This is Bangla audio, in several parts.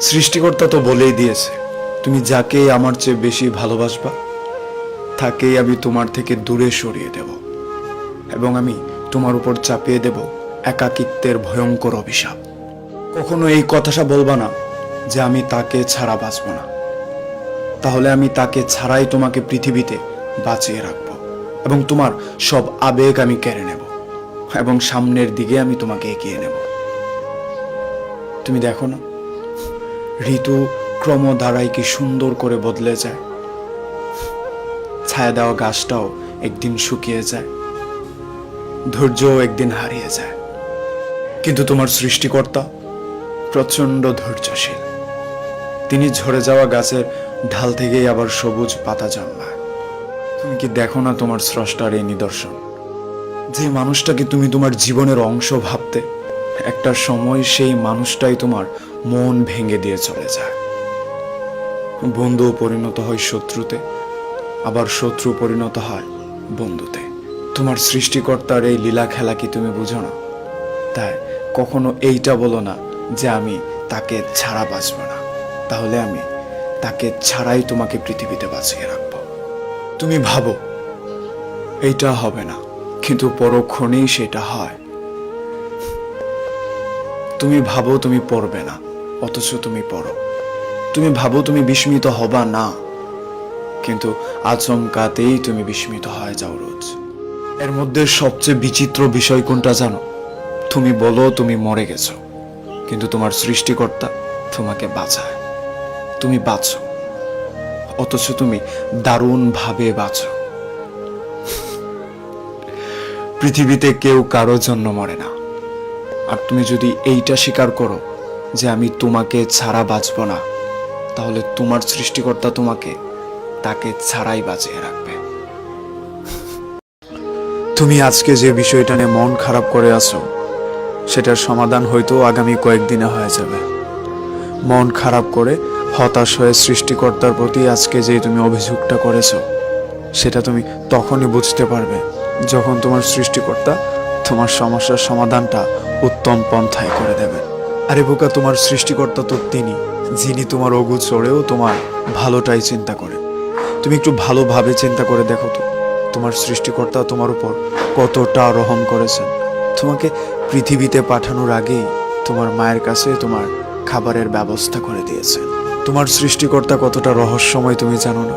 সৃষ্টিকর্তা তো বলেই দিয়েছে, তুমি যাকে আমার চেয়ে বেশি ভালোবাসবা তাকেই আমি তোমার থেকে দূরে সরিয়ে দেব, এবং আমি তোমার উপর চাপিয়ে দেব একাকিত্বের ভয়ঙ্কর অভিশাপ। কখনো এই কথাটা বলবা না যে আমি তাকে ছাড়া বাঁচব না। তাহলে আমি তাকে ছাড়াই তোমাকে পৃথিবীতে বাঁচিয়ে রাখবো, এবং তোমার সব আবেগ আমি কেড়ে নেব, এবং সামনের দিকে আমি তোমাকে এগিয়ে নেব। তুমি দেখো না, ঋতু ক্রমধারায় কি সুন্দর করে বদলে যায়। ছায়া দেওয়া গাছটাও একদিন শুকিয়ে যায়, ধৈর্যও একদিন হারিয়ে যায়। কিন্তু তোমার সৃষ্টিকর্তা প্রচণ্ড ধৈর্যশীল। তিনি ঝরে যাওয়া গাছের ঢাল থেকেই আবার সবুজ পাতা জন্মায়। তুমি কি দেখো না তোমার স্রষ্টার এই নিদর্শন? যে মানুষটাকে তুমি তোমার জীবনের অংশ ভাবতে, একটা সময় সেই মানুষটাই তোমার মন ভেঙে দিয়ে চলে যায়। বন্ধু পরিণত হয় শত্রুতে, আবার শত্রু পরিণত হয় বন্ধুতে। তোমার সৃষ্টিকর্তার এই লীলা খেলা কি তুমি বুঝো না? তাই কখনো এইটা বলো না যে আমি তাকে ছাড়া বাঁচব না, তাহলে আমি তাকে ছাড়াই তোমাকে পৃথিবীতে বাঁচিয়ে রাখব। তুমি ভাবো এইটা হবে না, কিন্তু পরক্ষণেই সেটা হয়। তুমি ভাবো তুমি পড়বে না, অথচ তুমি পড়ো। তুমি ভাবো তুমি বিস্মিত হবা না, কিন্তু আচমকাতেই তুমি বিস্মিত হয়ে যাও রোজ। এর মধ্যে সবচেয়ে বিচিত্র বিষয় কোনটা জানো? তুমি বলো তুমি মরে গেছো, কিন্তু তোমার সৃষ্টিকর্তা তোমাকে বাঁচায়। তুমি বাঁচো, অথচ তুমি দারুণ ভাবে বাঁচো। পৃথিবীতে কেউ কারো জন্য মরে না। আর তুমি যদি এইটা স্বীকার করো যে আমি তোমাকে ছাড়া বাঁচব না, তাহলে তোমার সৃষ্টিকর্তা তোমাকে তাকে ছাড়াই বাঁচিয়ে রাখবে। তুমি আজকে যে বিষয়টা নিয়ে মন খারাপ করে আছো, সেটার সমাধান হয়তো আগামী কয়েকদিনে হয়ে যাবে। মন খারাপ করে হতাশ হয়ে সৃষ্টিকর্তার প্রতি আজকে যে তুমি অভিযোগটা করেছো, সেটা তুমি তখনই বুঝতে পারবে যখন তোমার সৃষ্টিকর্তা তোমার সমস্যার সমাধানটা উত্তম পন্থায় করে দেবেন। আরে বোকা, তোমার সৃষ্টিকর্তা তো তিনি, যিনি তোমার অগোচরেও তোমার ভালোটাই চিন্তা করেন। তুমি একটু ভালোভাবে চিন্তা করে দেখো তো, তোমার সৃষ্টিকর্তা তোমার উপর কতটা রহম করেছেন। তোমাকে পৃথিবীতে পাঠানোর আগেই তোমার মায়ের কাছে তোমার খাবারের ব্যবস্থা করে দিয়েছেন। তোমার সৃষ্টিকর্তা কতটা রহস্যময় তুমি জানো না?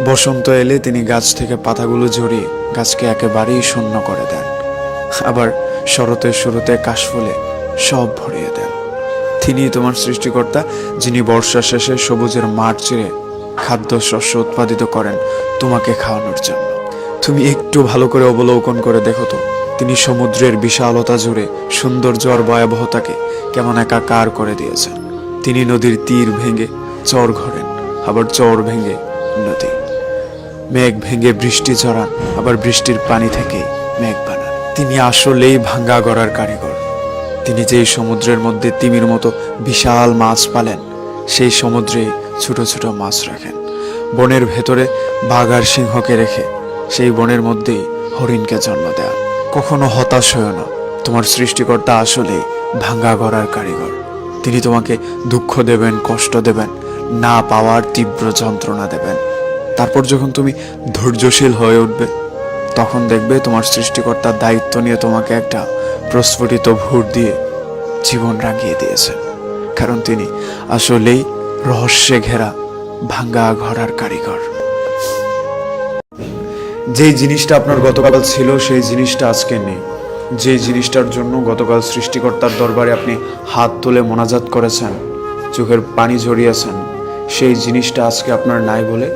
বসন্ত এলে তিনি গাছ থেকে পাতাগুলো ঝরিয়ে গাছকে একেবারেই শূন্য করে দেন, আবার শরতের শুরুতে কাশফুলে সব ভরিয়ে দেন। তিনি তোমার সৃষ্টিকর্তা, যিনি বর্ষা শেষে সবুজের মাঠ চিরে খাদ্য শস্য উৎপাদিত করেন তোমাকে খাওয়ানোর জন্য। তুমি একটু ভালো করে অবলোকন করে দেখো তো, তিনি সমুদ্রের বিশালতা জুড়ে সৌন্দর্য আর ভয়াবহতাকে কেমন একাকার করে দিয়েছেন। তিনি নদীর তীর ভেঙে চর ঘোরেন, আবার চর ভেঙে নদী। মেঘ ভেঙে বৃষ্টি ঝরান, আবার বৃষ্টির পানি থেকে মেঘ বানান। তিনি আসলেই ভাঙ্গা গড়ার কারিগর। তিনি যেই সমুদ্রের মধ্যে তিমির মতো বিশাল মাছ পালেন, সেই সমুদ্রে ছোট ছোট মাছ রাখেন। বনের ভেতরে বাঘ আর সিংহকে রেখে সেই বনের মধ্যেই হরিণকে জন্ম দেন। কখনো হতাশ হয়েও না, তোমার সৃষ্টিকর্তা আসলেই ভাঙ্গা গড়ার কারিগর। তিনি তোমাকে দুঃখ দেবেন, কষ্ট দেবেন, না পাওয়ার তীব্র যন্ত্রণা দেবেন। তারপর যখন তুমি ধৈর্যশীল হয়ে উঠবে, তখন দেখবে তোমার সৃষ্টিকর্তার দায়িত্ব নিয়ে তোমাকে একটা প্রস্ফুটিত ভোর দিয়ে জীবন রাঙিয়ে দিয়েছে। কারণ তিনি আসলেই রহস্যে ঘেরা ভাঙ্গা ঘরার কারিগর। যেই জিনিসটা আপনার গতকাল ছিল, সেই জিনিসটা আজকে নেই। যে জিনিসটার জন্য গতকাল সৃষ্টিকর্তার দরবারে আপনি হাত তুলে মোনাজাত করেছেন, চোখের পানি ঝরিয়েছেন, সেই জিনিসটা আজকে আপনার নাই বলে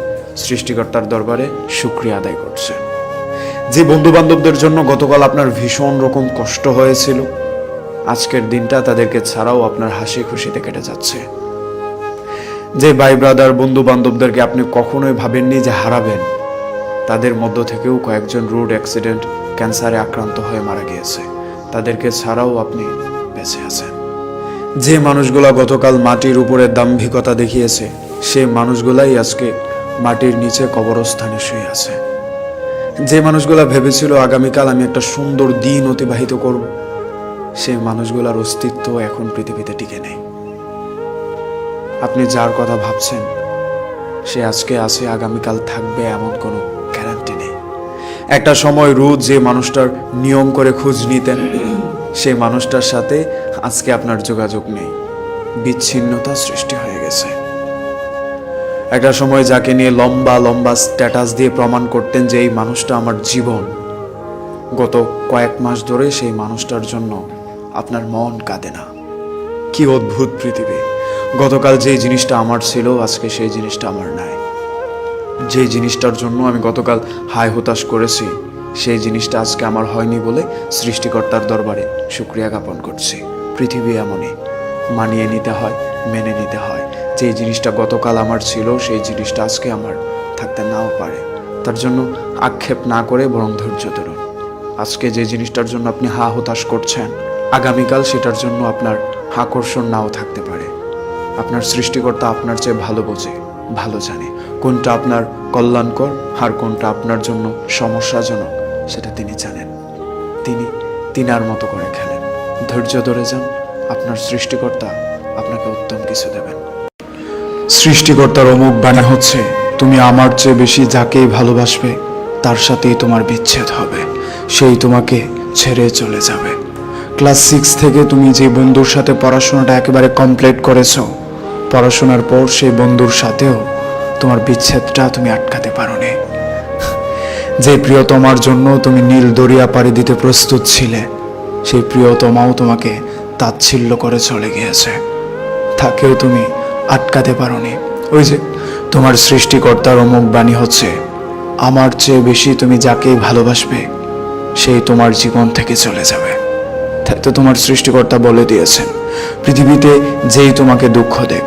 সৃষ্টিকর্তার দরবারে শুকরিয়া আদায় করছেন। যে বন্ধু বান্ধবদের জন্য গতকাল আপনার ভীষণ রকম কষ্ট হয়েছিল, আজকের দিনটা তাদেরকে ছাড়াও আপনার হাসি খুশিতে কেটে যাচ্ছে। যে ভাই ব্রাদার বন্ধু বান্ধবদেরকে আপনি কখনোই ভাবেননি যে হারাবেন, তাদের মধ্য থেকেও কয়েকজন রোড অ্যাক্সিডেন্ট ক্যান্সারে আক্রান্ত হয়ে মারা গিয়েছে, তাদেরকে ছাড়াও আপনি বেঁচে আছেন। যে মানুষগুলা গতকাল মাটির উপরে দাম্ভিকতা দেখিয়েছে, সেই মানুষগুলাই আজকে মাটির নিচে কবরস্থানে শুয়ে আছে। যে মানুষগুলা ভেবেছিল আগামীকাল আমি একটা সুন্দর দিন অতিবাহিত করব, সেই মানুষগুলার অস্তিত্ব এখন পৃথিবীতে টিকে নেই। আপনি যার কথা ভাবছেন সে আজকে আছে, আগামীকাল থাকবে এমন কোনো গ্যারান্টি নেই। একটা সময় রোজ যে মানুষটার নিয়ম করে খোঁজ নিতেন, সেই মানুষটার সাথে আজকে আপনার যোগাযোগ নেই, বিচ্ছিন্নতা সৃষ্টি হয়ে গেছে। একটা সময় যাকে নিয়ে লম্বা লম্বা স্ট্যাটাস দিয়ে প্রমাণ করতেন যে এই মানুষটা আমার জীবন, গত কয়েক মাস ধরে সেই মানুষটার জন্য আপনার মন কাঁদে না। কি অদ্ভুত পৃথিবী! গতকাল যে জিনিসটা আমার ছিল আজকে সেই জিনিসটা আমার নাই। যে জিনিসটার জন্য আমি গতকাল হায় হতাশ করেছি সেই জিনিসটা আজকে আমার হয়নি বলে সৃষ্টিকর্তার দরবারে শুকরিয়া জ্ঞাপন করছি। পৃথিবী এমনই, মানিয়ে নিতে হয়, মেনে নিতে হয়। যে জিনিসটা গতকাল আমার ছিল সেই জিনিসটা আজকে আমার থাকতে নাও পারে। তার জন্য আক্ষেপ না করে বরং ধৈর্য ধরুন। আজকে যে জিনিসটার জন্য আপনি হা হতাশ করছেন, আগামীকাল সেটার জন্য আপনার আকর্ষণ নাও থাকতে পারে। আপনার সৃষ্টিকর্তা আপনার চেয়ে ভালো বোঝে, ভালো জানে কোনটা আপনার কল্যাণকর আর কোনটা আপনার জন্য সমস্যাজনক, সেটা তিনি জানেন। তিনি তিনার মতো করে খেলেন। ধৈর্য ধরে যান, আপনার সৃষ্টিকর্তা আপনাকে উত্তম কিছু দেবেন। সৃষ্টিকর্তার অমুক বাণী হচ্ছে, তুমি আমার চেয়ে বেশি যাকেই ভালোবাসবে তার সাথেই তোমার বিচ্ছেদ হবে, সেই তোমাকে ছেড়ে চলে যাবে। ক্লাস 6 থেকে তুমি যে বন্ধুর সাথে পড়াশোনাটা একেবারে কমপ্লিট করেছো, পড়াশোনার পর সেই বন্ধুর সাথেও তোমার বিচ্ছেদটা তুমি আটকাতে পারোনি। যে প্রিয়তমার জন্য তুমি নীল দরিয়া পাড়ি দিতে প্রস্তুত ছিলে, সেই প্রিয়তমাও তোমাকে তাচ্ছিল্য করে চলে গিয়েছে, তাকেও তুমি আটকাতে পারোনি। ওই যে তোমার সৃষ্টিকর্তার অমুক বাণী হচ্ছে, আমার চেয়ে বেশি তুমি যাকেই ভালোবাসবে সেই তোমার জীবন থেকে চলে যাবে। তাই তো তোমার সৃষ্টিকর্তা বলে দিয়েছেন, পৃথিবীতে যেই তোমাকে দুঃখ দেখ,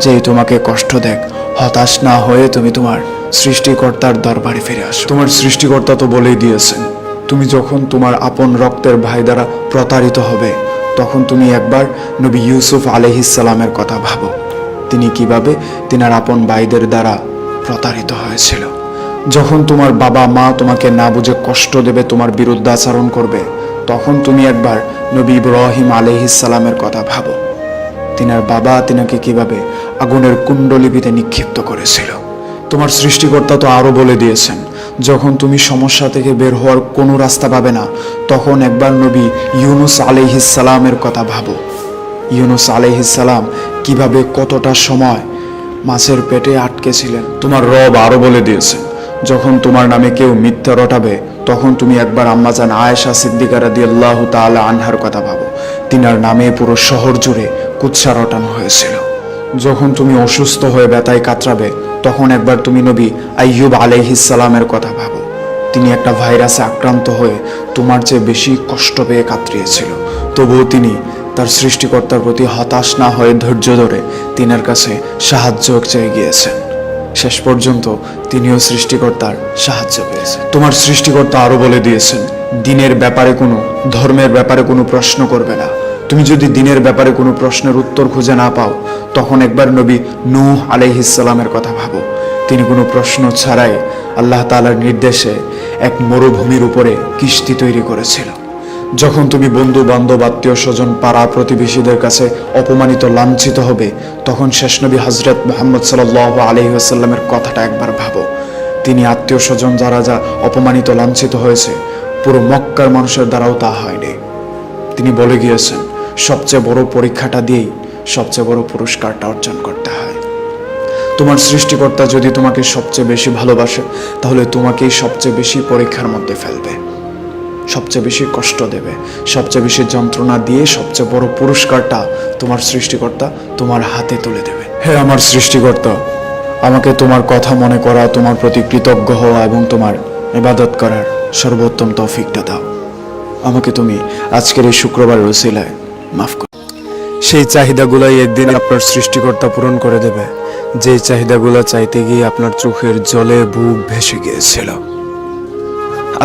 যেই তোমাকে কষ্ট দেখ, হতাশ না হয়ে তুমি তোমার সৃষ্টিকর্তার দরবারে ফিরে আসো। তোমার সৃষ্টিকর্তা তো বলেই দিয়েছেন, তুমি যখন তোমার আপন রক্তের ভাই দ্বারা প্রতারিত হবে তখন তুমি একবার নবী ইউসুফ আলাইহিস সালামের কথা ভাবো। তিনি কিভাবে তিনার আপন ভাইদের দ্বারা প্রতারিত হয়েছিল। যখন তোমার বাবা মা তোমাকে না বুঝে কষ্ট দেবে, তোমার বিরুদ্ধে আচরণ করবে, তখন তুমি একবার নবী ইব্রাহিম আলাইহিস সালামের কথা ভাবো। তিনার বাবা তিনাকে কিভাবে আগুনের কুণ্ডলিপিতে নিক্ষিপ্ত করেছিল। তোমার সৃষ্টিকর্তা তো আরো বলে দিয়েছেন, যখন তুমি সমস্যা থেকে বের হওয়ার কোনো রাস্তা পাবে না তখন একবার নবী ইউনুস আলাইহিস সালামের কথা ভাবো। ইউনুস আলাইহিস সালাম কিভাবে কতটা সময় মাছের পেটে আটকে ছিলেন। তোমার রব আরো বলে দিয়েছেন, যখন তোমার নামে কেউ মিথ্যা রটাবে তখন তুমি একবার আম্মাজান আয়েশা সিদ্দিকা রাদিয়াল্লাহু তাআলা আনহার কথা ভাবো। তিনার নামে পুরো শহর জুড়ে কুৎসা রটানো হয়েছিল। যখন তুমি অসুস্থ হয়ে ব্যথায় কাতরাবে তখন একবার তুমি নবী আইয়ুব আলাইহিস সালামের কথা ভাবো। তিনি একটা ভাইরাসে আক্রান্ত হয়ে তোমার চেয়ে বেশি কষ্ট পেয়ে কাতরিয়েছিল, তবুও তিনি তার সৃষ্টিকর্তার প্রতি হতাশ না হয়ে ধৈর্য ধরে তিনার কাছে সাহায্য চেয়ে গিয়েছেন। শেষ পর্যন্ত তিনিও সৃষ্টিকর্তার সাহায্য পেয়েছেন। তোমার সৃষ্টিকর্তা আরো বলে দিয়েছেন, দিনের ব্যাপারে কোনো, ধর্মের ব্যাপারে কোনো প্রশ্ন করবে না। তুমি যদি দিনের ব্যাপারে কোনো প্রশ্নের উত্তর খুঁজে না পাও তখন একবার নবী নূহ আলাইহিস সালামের কথা ভাবো। তিনি কোনো প্রশ্ন ছাড়াই আল্লাহ তাআলার নির্দেশে এক মরুভূমির উপরে কিস্তি তৈরি করেছিল। যখন তুমি বন্ধু বান্ধব আত্মীয় স্বজন পাড়া প্রতিবেশীদের কাছে অপমানিত লাঞ্ছিত হবে তখন শেষ নবী হযরত মুহাম্মদ সাল্লাল্লাহু আলাইহি ওয়াসাল্লামের কথাটা একবার ভাবো। তিনি আত্মীয় স্বজন যারা যা অপমানিত লাঞ্ছিত হয়েছে, পুরো মক্কার মানুষের দ্বারাও তা হয়নি। তিনি বলে গিয়েছেন, সবচেয়ে বড় পরীক্ষাটা দিয়েই সবচেয়ে বড় পুরস্কারটা অর্জন করতে হয়। তোমার সৃষ্টিকর্তা যদি তোমাকে সবচেয়ে বেশি ভালোবাসে তাহলে তোমাকেই সবচেয়ে বেশি পরীক্ষার মধ্যে ফেলবে, সবচেয়ে বেশি কষ্ট দেবে, সবচেয়ে বেশি যন্ত্রণা দিয়ে সবচেয়ে বড় পুরস্কারটা তোমার সৃষ্টিকর্তা তোমার হাতে তুলে দেবে। হে আমার সৃষ্টিকর্তা, আমাকে তোমার কথা মনে করা, তোমার প্রতি কৃতজ্ঞ হওয়া এবং তোমার ইবাদত করার সর্বোত্তম তৌফিকটা দাও। আমাকে তুমি আজকের এই শুক্রবারের ওসিলায় মাফ করো। সেই চাহিদাগুলাই একদিন আপনার সৃষ্টিকর্তা পূরণ করে দেবে, যে চাহিদাগুলো চাইতে গিয়ে আপনার চোখের জলে বুক ভেসে গিয়েছিল।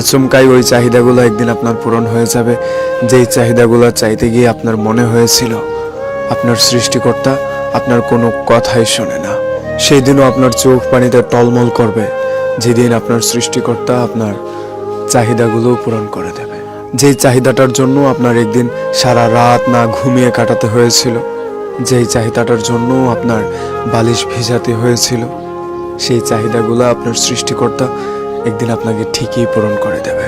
আচমকাই ওই চাহিদাগুলো একদিন আপনার পূরণ হয়ে যাবে, যেই চাহিদাগুলো চাইতে গিয়ে আপনার মনে হয়েছিল আপনার সৃষ্টিকর্তা আপনার কোনো কথাই শোনে না। সেই দিনও আপনার চোখ পানিতে টলমল করবে, যেদিন আপনার সৃষ্টিকর্তা আপনার চাহিদাগুলো পূরণ করে দেবে। যেই চাহিদাটার জন্য আপনার একদিন সারা রাত না ঘুমিয়ে কাটাতে হয়েছিল, যেই চাহিদাটার জন্য আপনার বালিশ ভিজাতে হয়েছিল, সেই চাহিদাগুলো আপনার সৃষ্টিকর্তা একদিন আপনাকে ঠিকই পূরণ করে দেবে।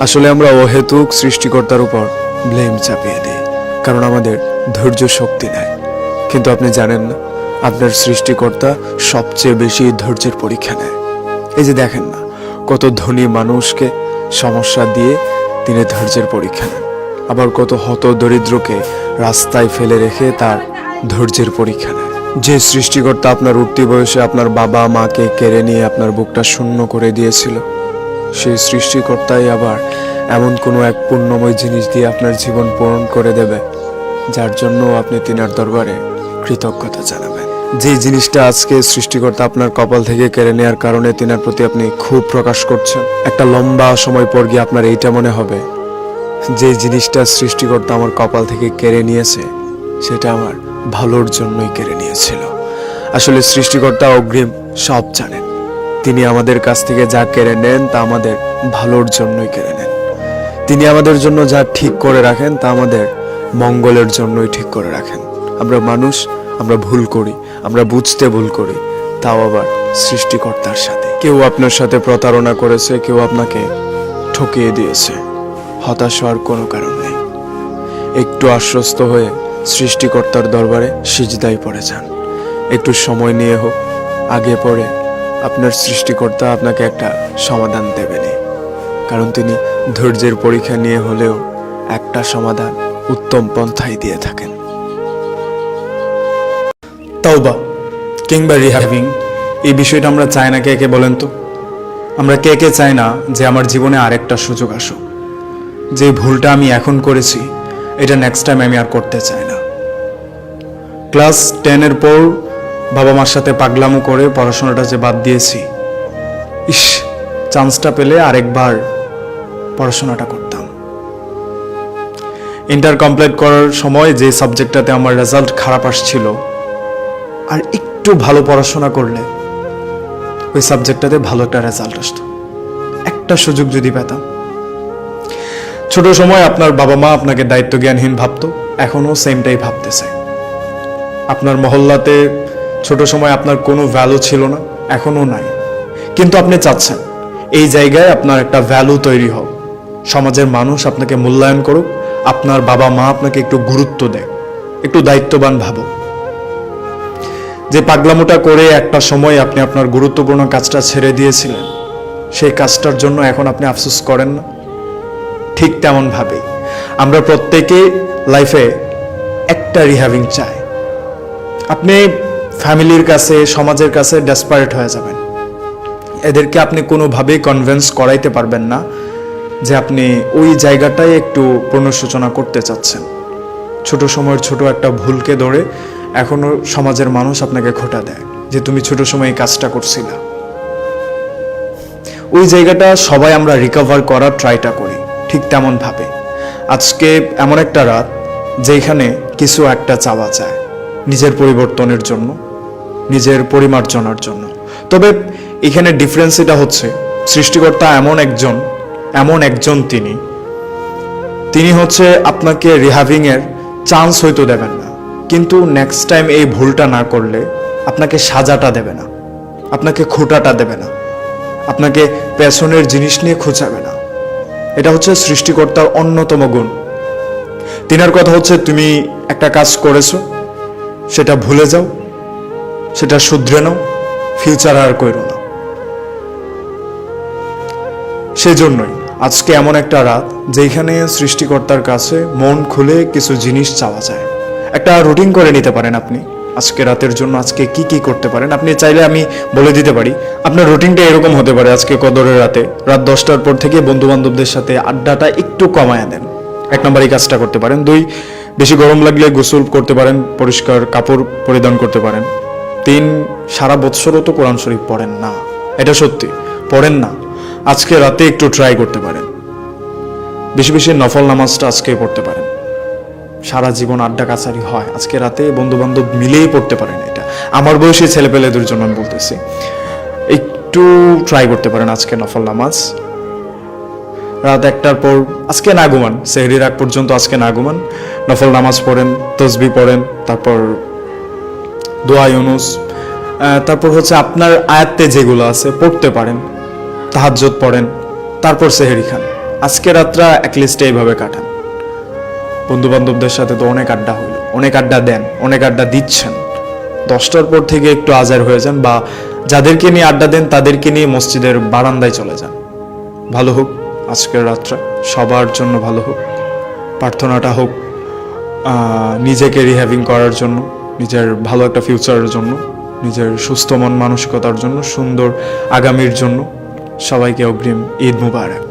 আসলে আমরা অহেতুক সৃষ্টিকর্তার উপর ব্লেম চাপিয়ে দিই, কারণ আমাদের ধৈর্য শক্তি নাই। কিন্তু আপনি জানেন না, আপনার সৃষ্টিকর্তা সবচেয়ে বেশি ধৈর্যের পরীক্ষা নেয়। এই যে দেখেন না, কত ধনী মানুষকে সমস্যা দিয়ে তিনি ধৈর্যের পরীক্ষা নেন, আবার কত হত দরিদ্রকে রাস্তায় ফেলে রেখে তার ধৈর্যের পরীক্ষা নেয়। যে সৃষ্টিকর্তা আপনার উঠতি বয়সে আপনার বাবা মাকে কেড়ে নিয়ে আপনার বুকটা শূন্য করে দিয়েছিল, সেই সৃষ্টিকর্তাই আবার এমন কোনো এক পুণ্যময় জিনিস দিয়ে আপনার জীবন পূরণ করে দেবে, যার জন্য আপনি তিনার দরবারে কৃতজ্ঞতা জানাবেন। যে জিনিসটা আজকে সৃষ্টিকর্তা আপনার কপাল থেকে কেড়ে নেওয়ার কারণে তিনার প্রতি আপনি খুব প্রকাশ করছেন, একটা লম্বা সময় পর গিয়ে আপনার এইটা মনে হবে যে জিনিসটা সৃষ্টিকর্তা আমার কপাল থেকে কেড়ে নিয়েছে, সেটা আমার ভালোর জন্যই কেড়ে নিয়েছিল। আসলে সৃষ্টিকর্তা অগ্রিম সব জানেন। তিনি আমাদের কাছ থেকে যা কেড়ে নেন তা আমাদের ভালোর জন্যই কেড়ে নেন। তিনি আমাদের জন্য যা ঠিক করে রাখেন তা আমাদের মঙ্গলের জন্যই ঠিক করে রাখেন। আমরা মানুষ, আমরা ভুল করি, আমরা বুঝতে ভুল করি, তাও আবার সৃষ্টিকর্তার সাথে। কেউ আপনার সাথে প্রতারণা করেছে, কেউ আপনাকে ঠকিয়ে দিয়েছে, হতাশ হওয়ার কোনো কারণ নেই। একটু আশ্বস্ত হয়ে সৃষ্টিকর্তার দরবারে সিজদায় পড়ে যান। একটু সময় নিয়ে হোক, আগে পরে আপনার সৃষ্টিকর্তা আপনাকে একটা সমাধান দেবেনই, কারণ তিনি ধৈর্যের পরীক্ষা নিয়ে হলেও একটা সমাধান উত্তম পন্থায় দিয়ে থাকেন। তাওবা কিংবা রিহ্যাবিং, এই বিষয়টা আমরা চাই না কে কে বলেন তো? আমরা কে কে চাই না যে আমার জীবনে আরেকটা সুযোগ আসুক, যে ভুলটা আমি এখন করেছি এটা নেক্সট টাইম আমি আর করতে চাই না। ক্লাস 10-এর পর বাবা মার সাথে পাগলামো করে পড়াশোনাটা যে বাদ দিয়েছি, ইস, চান্সটা পেলে আরেকবার পড়াশোনাটা করতাম। ইন্টার কমপ্লিট করার সময় যে সাবজেক্টটাতে আমার রেজাল্ট খারাপ আসছিল, আর একটু ভালো পড়াশোনা করলে ওই সাবজেক্টটাতে ভালো একটা রেজাল্ট আসতো। একটা সুযোগ যদি পেতাম। ছোট সময় আপনার বাবা মা আপনাকে দায়িত্ব জ্ঞানহীন ভাবতো, এখনো সেমটাই ভাবতেছে। আপনার মহল্লাতে ছোট সময় আপনার কোনো ভ্যালু ছিল না, এখনো নাই, কিন্তু আপনি চাচ্ছেন এই জায়গায় আপনার একটা ভ্যালু তৈরি হোক, সমাজের মানুষ আপনাকে মূল্যায়ন করুক, আপনার বাবা মা আপনাকে একটু গুরুত্ব দেয়, একটু দায়িত্ববান ভাবুক। যে পাগলামোটা করে একটা সময় আপনি আপনার গুরুত্বপূর্ণ কাজটা ছেড়ে দিয়েছিলেন, সেই কাজটার জন্য এখন আপনি আফসোস করেন না? ঠিক তেমন ভাবে আমরা প্রত্যেকে লাইফে একটা রিহ্যাবিং চাই। আপনি ফ্যামিলির কাছে, সমাজের কাছে ডেসপারেট হয়ে যাবেন। এদেরকে আপনি কোনোভাবেই কনভিন্স করাইতে পারবেন না যে আপনি ওই জায়গাটায় একটু পুনঃসূচনা করতে চাচ্ছেন। ছোট সময়ের ছোট একটা ভুলকে ধরে এখনো সমাজের মানুষ আপনাকে খোঁটা দেয় যে তুমি ছোট সময় এই কাজটা করছিলা। ওই জায়গাটা সবাই আমরা রিকভার করার ট্রাইটা করি। ঠিক তেমন ভাবে আজকে এমন একটা রাত যেখানে কিছু একটা চাওয়া চায় নিজের পরিবর্তনের জন্য, নিজের পরিমার্জনার জন্য। তবে এখানে ডিফারেন্স এটা হচ্ছে, সৃষ্টিকর্তা এমন একজন তিনি হচ্ছে আপনাকে রিহ্যাবিং এর চান্স হয়তো দেবেন না, কিন্তু নেক্সট টাইম এই ভুলটা না করলে আপনাকে সাজাটা দেবে না, আপনাকে খোঁটাটা দেবে না, আপনাকে পেছনের জিনিস নিয়ে খোঁচাবে না। এটা হচ্ছে সৃষ্টিকর্তার অন্যতম গুণ। তিনার কথা হচ্ছে তুমি একটা কাজ করেছো, সেটা ভুলে যাও, সেটা শুধরে নাও, ফিউচার আর কইরো না। সেজন্যই আজকে এমন একটা রাত যেখানে সৃষ্টিকর্তার কাছে মন খুলে কিছু জিনিস চাওয়া যায়। একটা রুটিন করে নিতে পারেন আপনি আজকে রাতের জন্য, আজকে কি কি করতে পারেন। আপনি চাইলে আমি বলে দিতে পারি, আপনার রুটিনটা এরকম হতে পারে, আজকে কদরের রাতে রাত 10টার পর থেকে বন্ধু বান্ধবদের সাথে আড্ডাটা একটু কমায় দেন। 1 নম্বর এই কাজটা করতে পারেন। 2, বেশি গরম লাগলে গোসল করতে পারেন, পরিষ্কার কাপড় পরিধান করতে পারেন। 3, সারা বৎসরও তো কোরআন শরীফ পড়েন না, এটা সত্যি পড়েন না, আজকে রাতে একটু ট্রাই করতে পারেন। বেশি বেশি নফল নামাজটা আজকে পড়তে পারেন। সারা জীবন আড্ডা কাছারি হয়, আজকে রাতে বন্ধু বান্ধব মিলেই পড়তে পারেন। এটা আমার বয়সী ছেলেপেলেদের জন্য আমি বলতেছি, একটু ট্রাই করতে পারেন আজকে নফল নামাজ। রাত 1টার পর আজকে না ঘুমান, সেহরির আগ পর্যন্ত আজকে না ঘুমান, নফল নামাজ পড়েন, তসবি পড়েন, তারপর দোয়া ইউনুস, তারপর হচ্ছে আপনার আয়াত্তে যেগুলো আছে পড়তে পারেন, তাহাজ্জুদ পড়েন, তারপর সেহরি খান। আজকে রাতটা অ্যাটলিস্ট এইভাবে কাটান। বন্ধু বান্ধবদের সাথে তো অনেক আড্ডা হইল, অনেক আড্ডা দেন, অনেক আড্ডা দিচ্ছেন। 10টার পর থেকে একটু আজার হয়ে যান, বা যাদেরকে নিয়ে আড্ডা দেন তাদেরকে নিয়ে মসজিদের বারান্দায় চলে যান। ভালো হোক আজকের রাতটা, সবার জন্য ভালো হোক। প্রার্থনাটা হোক নিজেকে রিহ্যাভিং করার জন্য, নিজের ভালো একটা ফিউচারের জন্য, নিজের সুস্থ মন মানসিকতার জন্য, সুন্দর আগামীর জন্য। সবাইকে অগ্রিম ঈদ মুবারক।